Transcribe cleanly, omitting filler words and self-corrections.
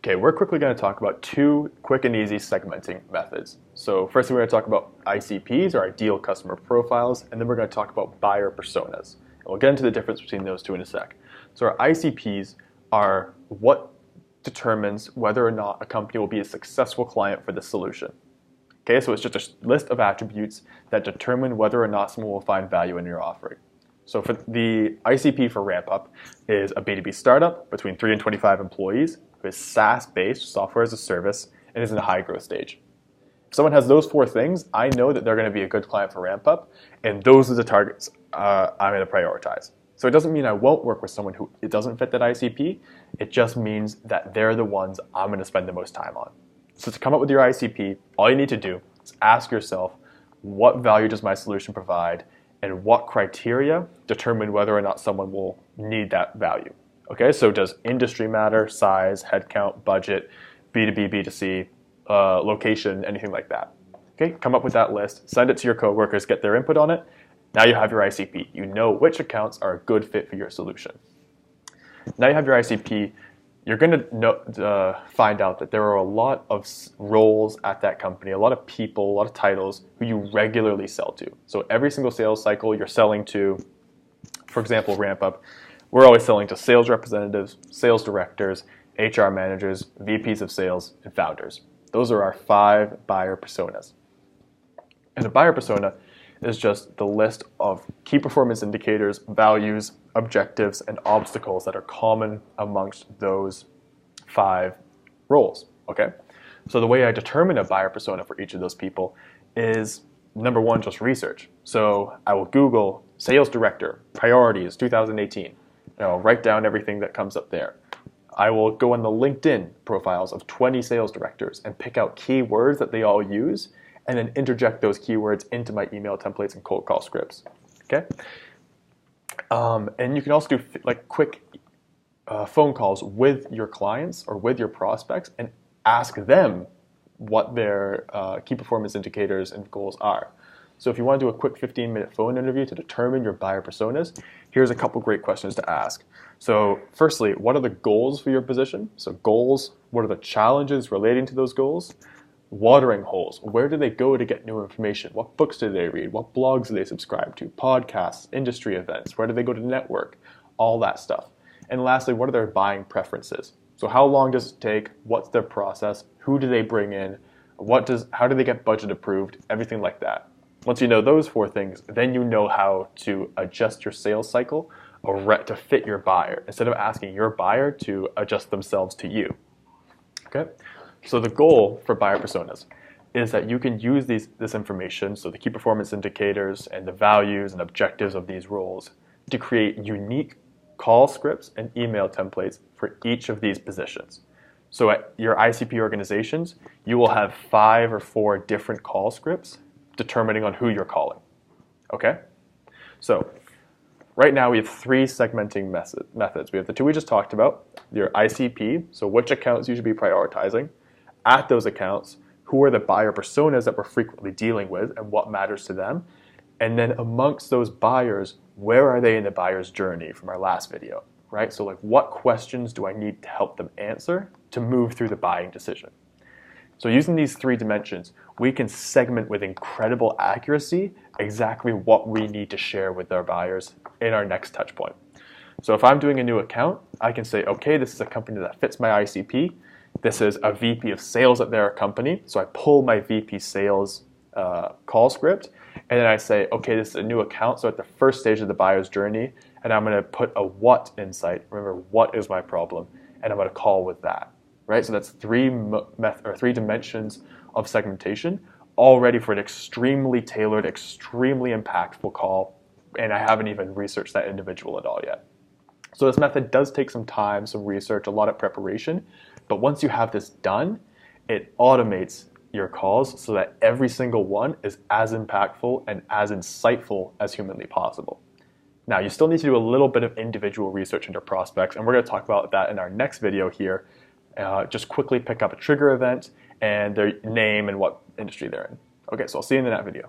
Okay, we're quickly going to talk about two quick and easy segmenting methods. So first we're going to talk about ICPs, or ideal customer profiles, and then we're going to talk about buyer personas. And we'll get into the difference between those two in a sec. So our ICPs are what determines whether or not a company will be a successful client for the solution. Okay, so it's just a list of attributes that determine whether or not someone will find value in your offering. So for the ICP for RampUp is a B2B startup between 3 and 25 employees who is SaaS-based, software as a service, and is in a high growth stage. If someone has those four things, I know that they're going to be a good client for RampUp, and those are the targets I'm going to prioritize. So it doesn't mean I won't work with someone who it doesn't fit that ICP. It just means that they're the ones I'm going to spend the most time on. So to come up with your ICP, all you need to do is ask yourself, what value does my solution provide, and what criteria determine whether or not someone will need that value. Okay, so does industry matter, size, headcount, budget, B2B, B2C, location, anything like that? Okay, come up with that list, send it to your coworkers, get their input on it. Now you have your ICP. You know which accounts are a good fit for your solution. Now you have your ICP, you're going to find out that there are a lot of roles at that company, a lot of people, a lot of titles who you regularly sell to. So every single sales cycle you're selling to, for example, RampUp, we're always selling to sales representatives, sales directors, HR managers, VPs of sales, and founders. Those are our 5 buyer personas. And a buyer persona is just the list of key performance indicators, values, objectives, and obstacles that are common amongst those 5 roles, okay? So the way I determine a buyer persona for each of those people is, number one, just research. So I will Google sales director, priorities, 2018. And I'll write down everything that comes up there. I will go on the LinkedIn profiles of 20 sales directors and pick out keywords that they all use, and then interject those keywords into my email templates and cold call scripts, okay? And you can also do like quick phone calls with your clients or with your prospects and ask them what their key performance indicators and goals are. So if you want to do a quick 15-minute phone interview to determine your buyer personas, here's a couple great questions to ask. So firstly, what are the goals for your position? So goals, what are the challenges relating to those goals? Watering holes, where do they go to get new information? What books do they read? What blogs do they subscribe to? Podcasts, industry events, where do they go to network? All that stuff. And lastly, what are their buying preferences? So how long does it take? What's their process? Who do they bring in? How do they get budget approved? Everything like that. Once you know those 4 things, then you know how to adjust your sales cycle or to fit your buyer, instead of asking your buyer to adjust themselves to you. Okay? So the goal for buyer personas is that you can use this information, so the key performance indicators and the values and objectives of these roles, to create unique call scripts and email templates for each of these positions. So at your ICP organizations, you will have 5 or 4 different call scripts determining on who you're calling. Okay? So right now we have 3 segmenting methods. We have the 2 we just talked about, your ICP, so which accounts you should be prioritizing. At those accounts, who are the buyer personas that we're frequently dealing with and what matters to them? And then amongst those buyers, where are they in the buyer's journey from our last video, right? So like, what questions do I need to help them answer to move through the buying decision? So using these 3 dimensions, we can segment with incredible accuracy exactly what we need to share with our buyers in our next touch point. So if I'm doing a new account, I can say, okay, this is a company that fits my ICP. This is a VP of sales at their company. So I pull my VP sales call script, and then I say, okay, this is a new account. So at the first stage of the buyer's journey, and I'm going to put a what insight. Remember, what is my problem? And I'm going to call with that. Right? So that's 3 dimensions of segmentation, all ready for an extremely tailored, extremely impactful call, and I haven't even researched that individual at all yet. So this method does take some time, some research, a lot of preparation, but once you have this done, it automates your calls so that every single one is as impactful and as insightful as humanly possible. Now, you still need to do a little bit of individual research into prospects, and we're going to talk about that in our next video here. Just quickly pick up a trigger event and their name and what industry they're in. Okay, so I'll see you in that video.